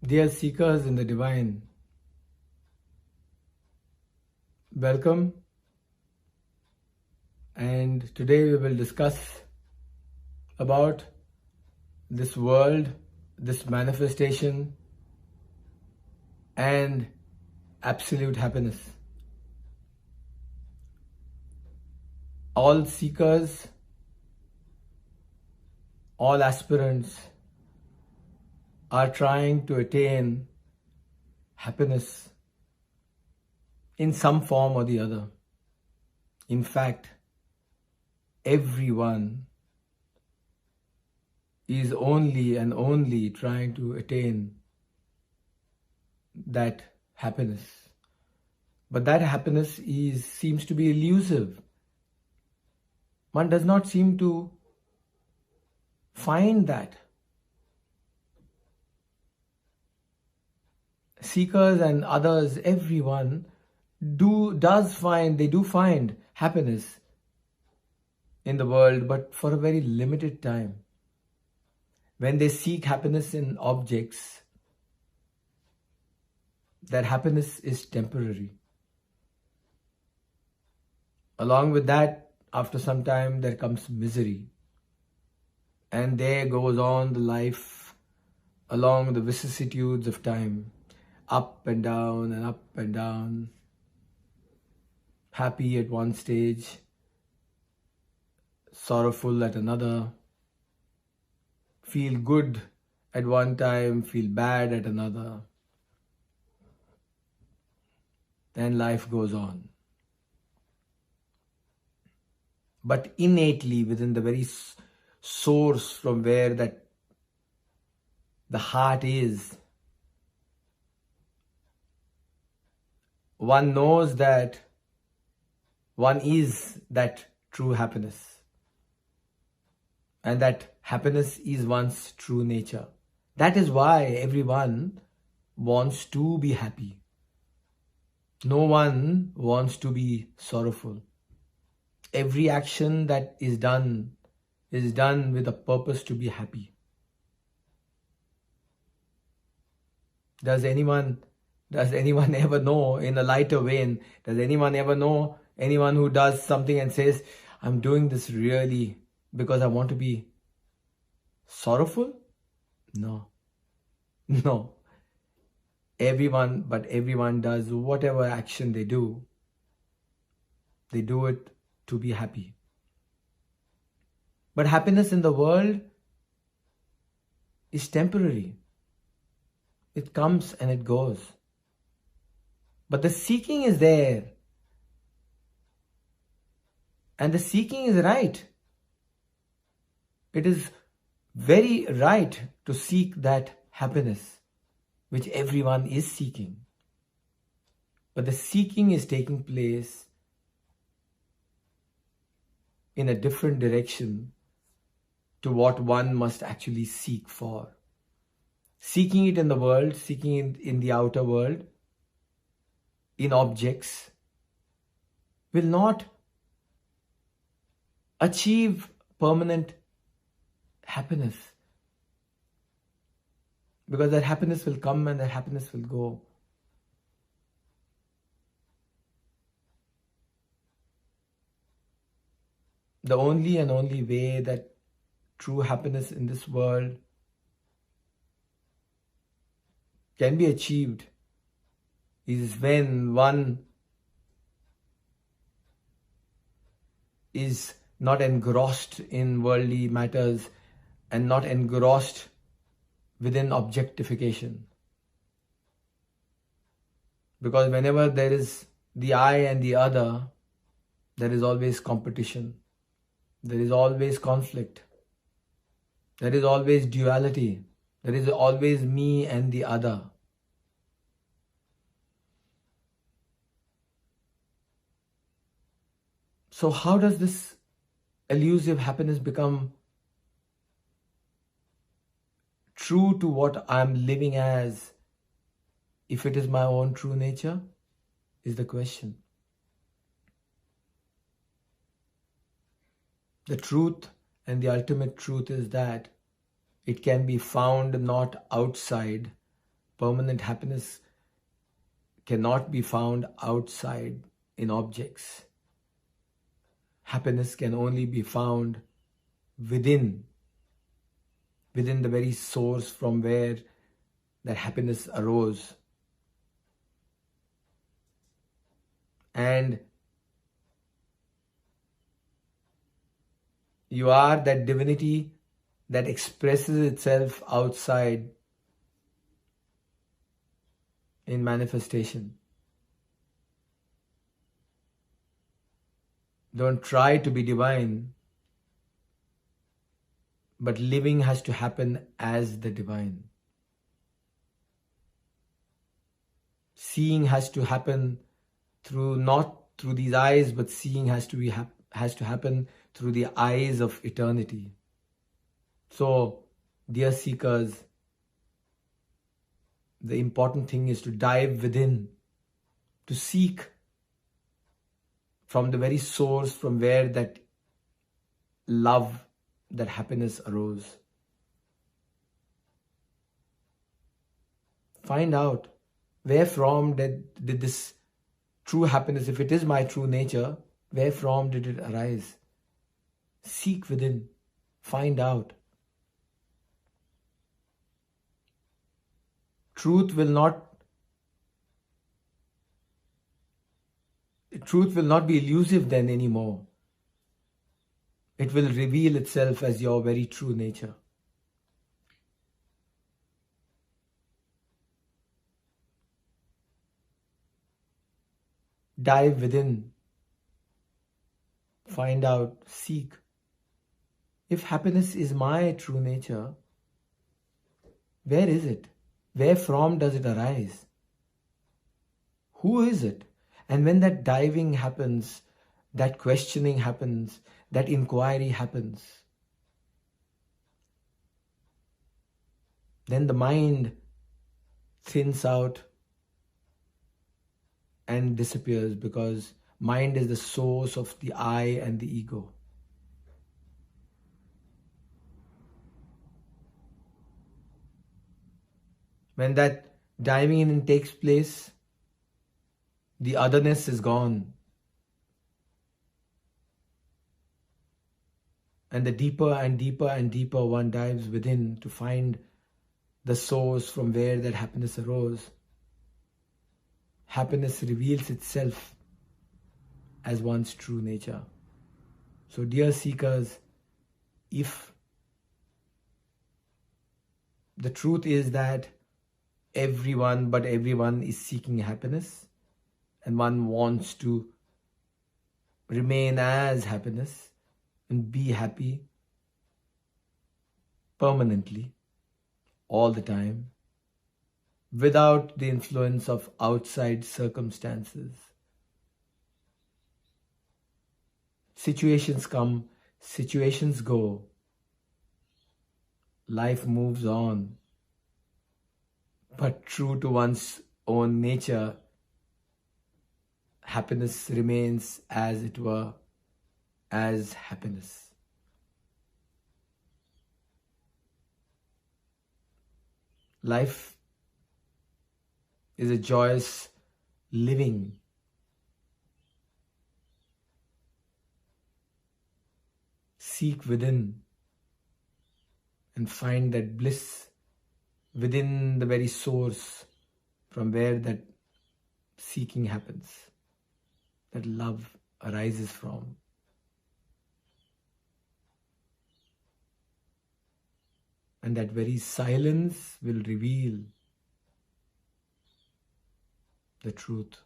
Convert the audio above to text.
Dear seekers in the divine, welcome, and today we will discuss about this world, this manifestation, and absolute happiness. All seekers, all aspirants are trying to attain happiness in some form or the other. In fact, everyone is only and only trying to attain that happiness. But that happiness seems to be elusive. One does not seem to find that. Seekers and others, everyone do find happiness in the world, but for a very limited time. When they seek happiness in objects, that happiness is temporary. Along with that, after some time, there comes misery. And there goes on the life along the vicissitudes of time, up and down and up and down. Happy at one stage, sorrowful at another, feel good at one time, feel bad at another. Then life goes on. But innately within the very source from where that the heart is, one knows that one is that true happiness. And that happiness is one's true nature. That is why everyone wants to be happy. No one wants to be sorrowful. Every action that is done with a purpose to be happy. Does anyone ever know, in a lighter vein, does anyone ever know anyone who does something and says, I'm doing this really because I want to be sorrowful? No. Everyone does whatever action they do it to be happy. But happiness in the world is temporary. It comes and it goes. But the seeking is there. And the seeking is right. It is very right to seek that happiness which everyone is seeking. But the seeking is taking place in a different direction to what one must actually seek for. Seeking it in the world, seeking it in the outer world, in objects, will not achieve permanent happiness. Because that happiness will come and that happiness will go. The only and only way that true happiness in this world can be achieved is when one is not engrossed in worldly matters and not engrossed within objectification. Because whenever there is the I and the other, there is always competition. There is always conflict. There is always duality. There is always me and the other. So how does this elusive happiness become true to what I'm living as, if it is my own true nature, is the question. The truth and the ultimate truth is that it can be found not outside permanent happiness cannot be found outside in objects. Happiness can only be found within the very source from where that happiness arose. And you are that divinity that expresses itself outside in manifestation. Don't try to be divine, but living has to happen as the divine. Seeing has to happen not through these eyes, but seeing has to happen through the eyes of eternity. So, dear seekers, the important thing is to dive within, to seek from the very source from where that love, that happiness arose. Find out where from did this true happiness, if it is my true nature, where from did it arise? Seek within, find out. Truth will not be elusive then anymore. It will reveal itself as your very true nature. Dive within, find out, seek. If happiness is my true nature, where is it? Where from does it arise? Who is it? And when that diving happens, that questioning happens, that inquiry happens, then the mind thins out and disappears, because mind is the source of the I and the ego. When that diving in takes place, the otherness is gone. And the deeper and deeper and deeper one dives within to find the source from where that happiness arose, happiness reveals itself as one's true nature. So, dear seekers, if the truth is that everyone is seeking happiness, and one wants to remain as happiness and be happy permanently, all the time, without the influence of outside circumstances. Situations come, situations go. Life moves on. But true to one's own nature, happiness remains as it were, as happiness. Life is a joyous living. Seek within and find that bliss within the very source from where that seeking happens, that love arises from. And that very silence will reveal the truth.